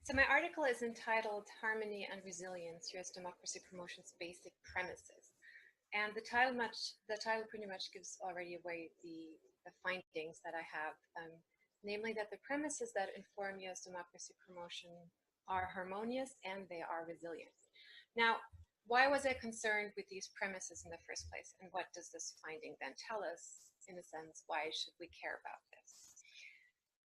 So my article is entitled Harmony and Resilience, U.S. Democracy Promotion's Basic Premises. And the title pretty much gives already away the findings that I have, namely that the premises that inform U.S. democracy promotion are harmonious and they are resilient. Now, why was I concerned with these premises in the first place? And what does this finding then tell us? In a sense, why should we care about this?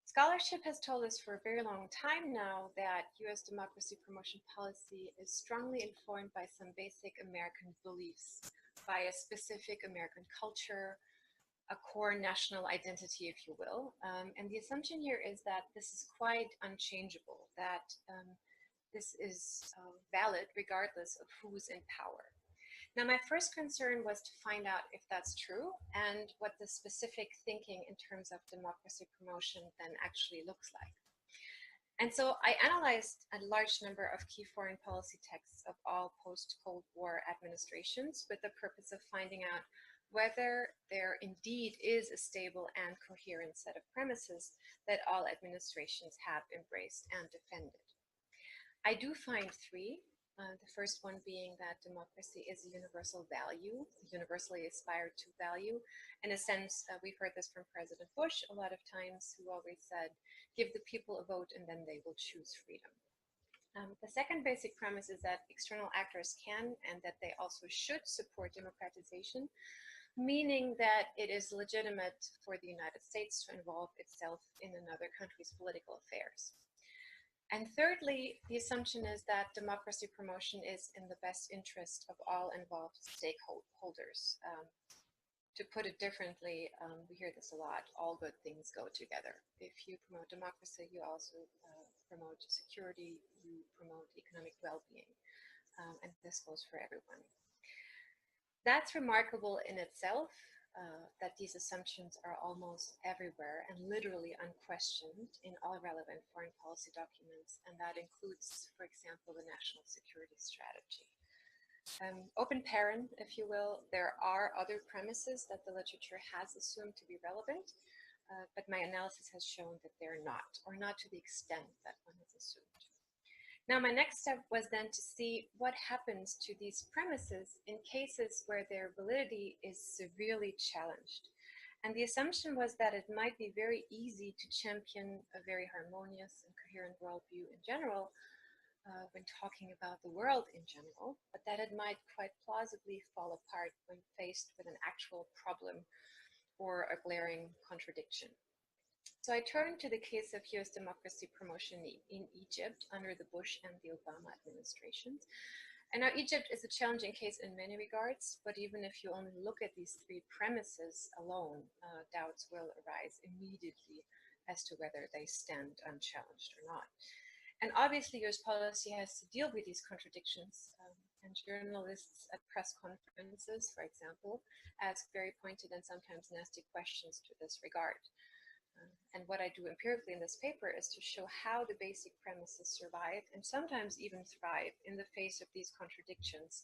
Scholarship has told us for a very long time now that U.S. democracy promotion policy is strongly informed by some basic American beliefs, by a specific American culture, a core national identity, if you will. And the assumption here is that this is quite unchangeable, that this is valid regardless of who's in power. Now, my first concern was to find out if that's true and what the specific thinking in terms of democracy promotion then actually looks like. And so I analyzed a large number of key foreign policy texts of all post-Cold War administrations with the purpose of finding out whether there indeed is a stable and coherent set of premises that all administrations have embraced and defended. I do find three. The first one being that democracy is a universal value, universally aspired to value. In a sense, we've heard this from President Bush a lot of times, who always said, give the people a vote and then they will choose freedom. The second basic premise is that external actors can and that they also should support democratization, meaning that it is legitimate for the United States to involve itself in another country's political affairs. And thirdly, the assumption is that democracy promotion is in the best interest of all involved stakeholders. To put it differently, we hear this a lot, all good things go together. If you promote democracy, you also promote security, you promote economic well-being, and this goes for everyone. That's remarkable in itself, that these assumptions are almost everywhere and literally unquestioned in all relevant foreign policy documents, and that includes, for example, the National Security Strategy. Open parent, if you will, there are other premises that the literature has assumed to be relevant, but my analysis has shown that they're not, or not to the extent that one has assumed. Now, my next step was then to see what happens to these premises in cases where their validity is severely challenged. And the assumption was that it might be very easy to champion a very harmonious and coherent worldview in general when talking about the world in general, but that it might quite plausibly fall apart when faced with an actual problem or a glaring contradiction. So I turned to the case of U.S. democracy promotion in Egypt under the Bush and the Obama administrations. And now Egypt is a challenging case in many regards, but even if you only look at these three premises alone, doubts will arise immediately as to whether they stand unchallenged or not. And obviously U.S. policy has to deal with these contradictions, and journalists at press conferences, for example, ask very pointed and sometimes nasty questions to this regard. And what I do empirically in this paper is to show how the basic premises survive and sometimes even thrive in the face of these contradictions,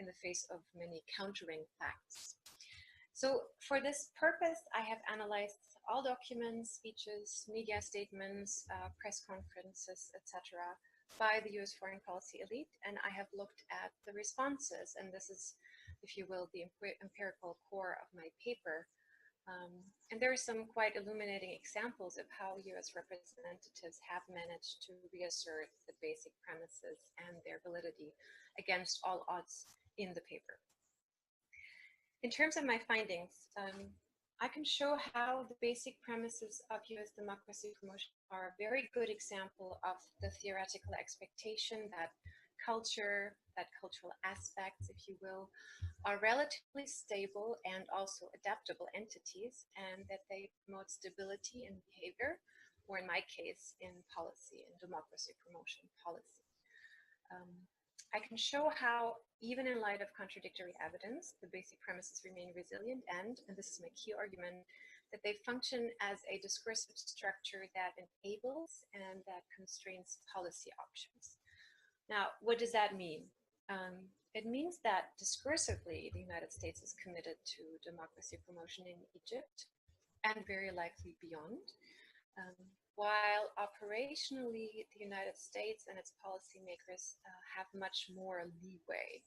in the face of many countering facts. So for this purpose, I have analyzed all documents, speeches, media statements, press conferences, etc., by the US foreign policy elite, and I have looked at the responses, and this is, if you will, the empirical core of my paper. And there are some quite illuminating examples of how US representatives have managed to reassert the basic premises and their validity against all odds in the paper. In terms of my findings, I can show how the basic premises of US democracy promotion are a very good example of the theoretical expectation that culture, that cultural aspects, if you will, are relatively stable and also adaptable entities, and that they promote stability in behavior, or in my case, in policy, in democracy promotion policy. I can show how, even in light of contradictory evidence, the basic premises remain resilient and this is my key argument, that they function as a discursive structure that enables and that constrains policy options. Now, what does that mean? It means that discursively, the United States is committed to democracy promotion in Egypt and very likely beyond. while operationally the United States and its policymakers have much more leeway,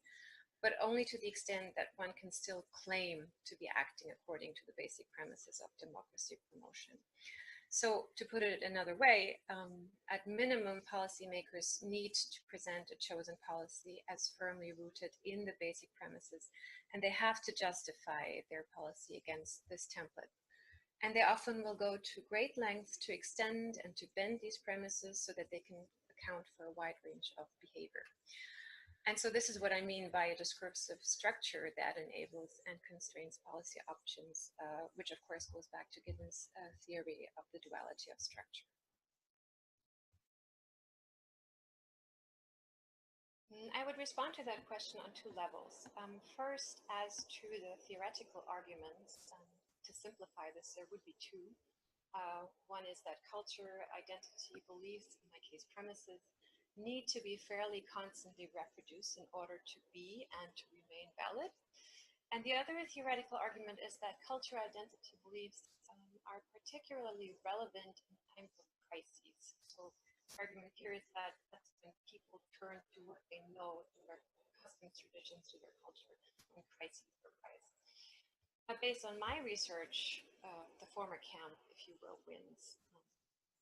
but only to the extent that one can still claim to be acting according to the basic premises of democracy promotion. So to put it another way, at minimum, policymakers need to present a chosen policy as firmly rooted in the basic premises, and they have to justify their policy against this template. And they often will go to great lengths to extend and to bend these premises so that they can account for a wide range of behavior. And so this is what I mean by a discursive structure that enables and constrains policy options, which of course goes back to Giddens' theory of the duality of structure. I would respond to that question on two levels. First, as to the theoretical arguments, to simplify this, there would be two. One is that culture, identity, beliefs, in my case premises, need to be fairly constantly reproduced in order to be and to remain valid. And the other theoretical argument is that culture, identity, beliefs are particularly relevant in times of crises. So the argument here is that that's when people turn to what they know, to their customs, traditions, to their culture, when crises arise. But based on my research, the former camp, if you will, wins.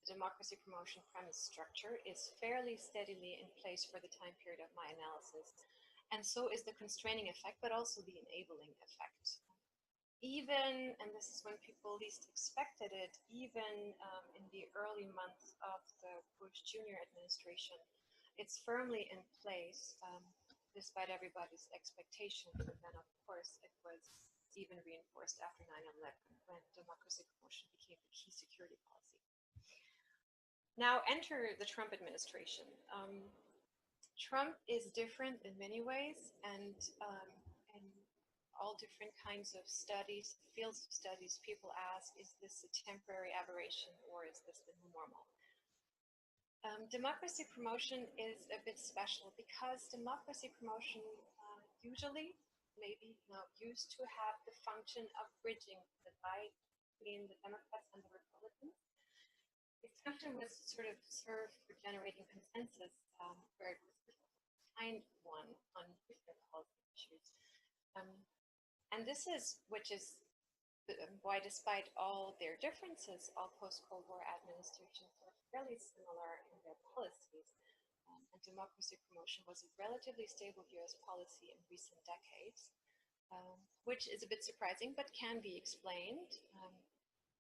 The democracy promotion premise structure is fairly steadily in place for the time period of my analysis. And so is the constraining effect, but also the enabling effect. Even, and this is when people least expected it, even in the early months of the Bush Jr. administration, it's firmly in place, despite everybody's expectations. And then, of course, it was even reinforced after 9/11, when democracy promotion became the key security policy. Now enter the Trump administration. Trump is different in many ways, and in all different kinds of studies, fields of studies, people ask, is this a temporary aberration or is this the new normal? Democracy promotion is a bit special because democracy promotion usually, maybe not used to have the function of bridging the divide between the Democrats and the Republicans. Its function was to sort of serve for generating consensus where it was find one on different policy issues. And this is, which is why despite all their differences, all post-Cold War administrations are fairly similar in their policies. And democracy promotion was a relatively stable US policy in recent decades, which is a bit surprising, but can be explained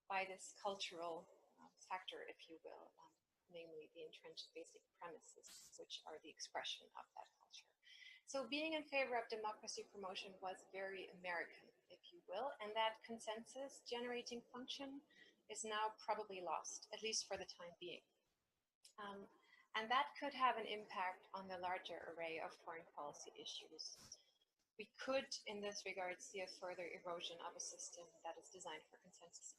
by this cultural factor, if you will, namely the entrenched basic premises, which are the expression of that culture. So being in favor of democracy promotion was very American, if you will, and that consensus generating function is now probably lost, at least for the time being. And that could have an impact on the larger array of foreign policy issues. We could, in this regard, see a further erosion of a system that is designed for consensus.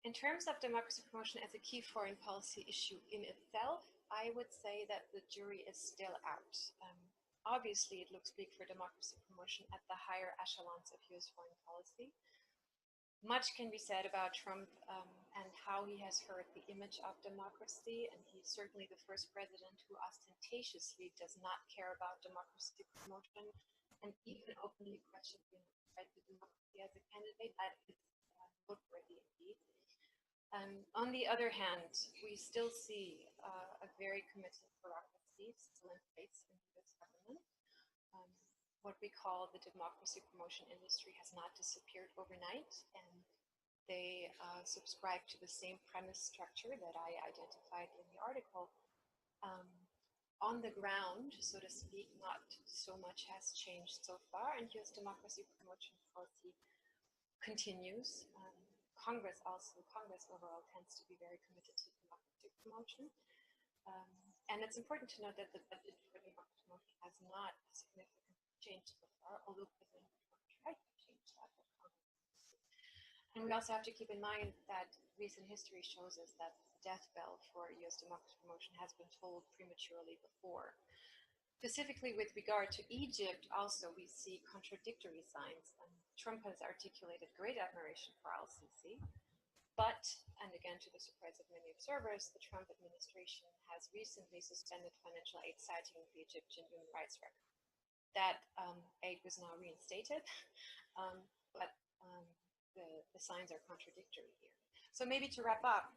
In terms of democracy promotion as a key foreign policy issue in itself, I would say that the jury is still out. Obviously, it looks bleak for democracy promotion at the higher echelons of US foreign policy. Much can be said about Trump and how he has hurt the image of democracy, and he's certainly the first president who ostentatiously does not care about democracy promotion and even openly questions the right to democracy as a candidate. That is noteworthy indeed. On the other hand, we still see a very committed bureaucracy still in place in the US government. What we call the democracy promotion industry has not disappeared overnight, and they subscribe to the same premise structure that I identified in the article. On the ground, so to speak, not so much has changed so far, and US democracy promotion policy continues. Congress overall tends to be very committed to democracy promotion. And it's important to note that the budget for democracy promotion has not significantly changed so far, although President Trump tried to change that. And we also have to keep in mind that recent history shows us that the death bell for US democracy promotion has been tolled prematurely before. Specifically with regard to Egypt, also we see contradictory signs. Trump has articulated great admiration for al-Sisi, But, and again to the surprise of many observers, the Trump administration has recently suspended financial aid citing the Egyptian human rights record. That aid was now reinstated, but the signs are contradictory here. So maybe to wrap up,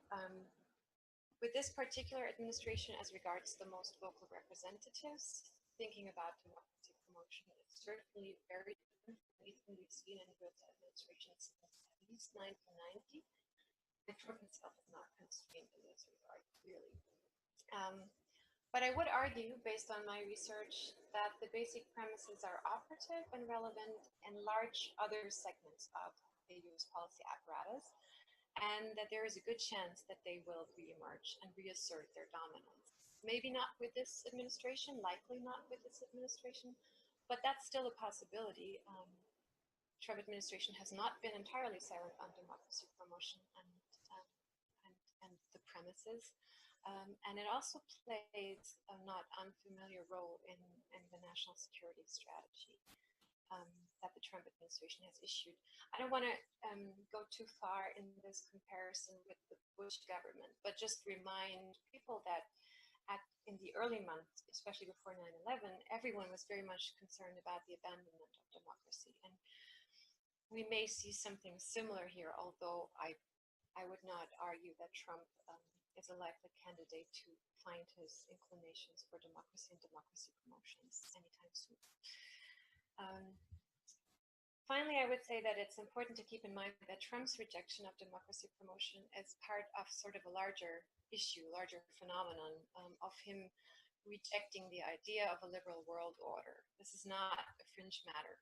with this particular administration as regards the most vocal representatives, thinking about democracy promotion is certainly very different from anything we've seen in US administrations since at least 1990. And Trump himself is not constrained in this regard, clearly. But I would argue, based on my research, that the basic premises are operative and relevant in large other segments of the US policy apparatus, and that there is a good chance that they will reemerge and reassert their dominance. Maybe not with this administration, likely not with this administration, but that's still a possibility. Trump administration has not been entirely silent on democracy promotion and the premises. And it also plays a not unfamiliar role in the national security strategy that the Trump administration has issued. I don't want to go too far in this comparison with the Bush government, but just remind people that in the early months, especially before 9/11, everyone was very much concerned about the abandonment of democracy. And we may see something similar here, although I would not argue that Trump is a likely candidate to find his inclinations for democracy and democracy promotions anytime soon. Finally, I would say that it's important to keep in mind that Trump's rejection of democracy promotion is part of sort of a larger issue, larger phenomenon of him rejecting the idea of a liberal world order. This is not a fringe matter,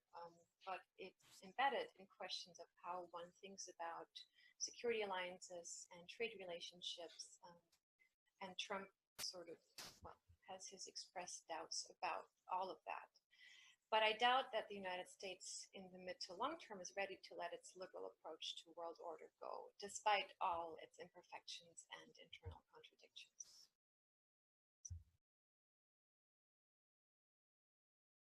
but it's embedded in questions of how one thinks about security alliances and trade relationships, and Trump sort of has his expressed doubts about all of that. But I doubt that the United States in the mid to long term is ready to let its liberal approach to world order go, despite all its imperfections and internal contradictions.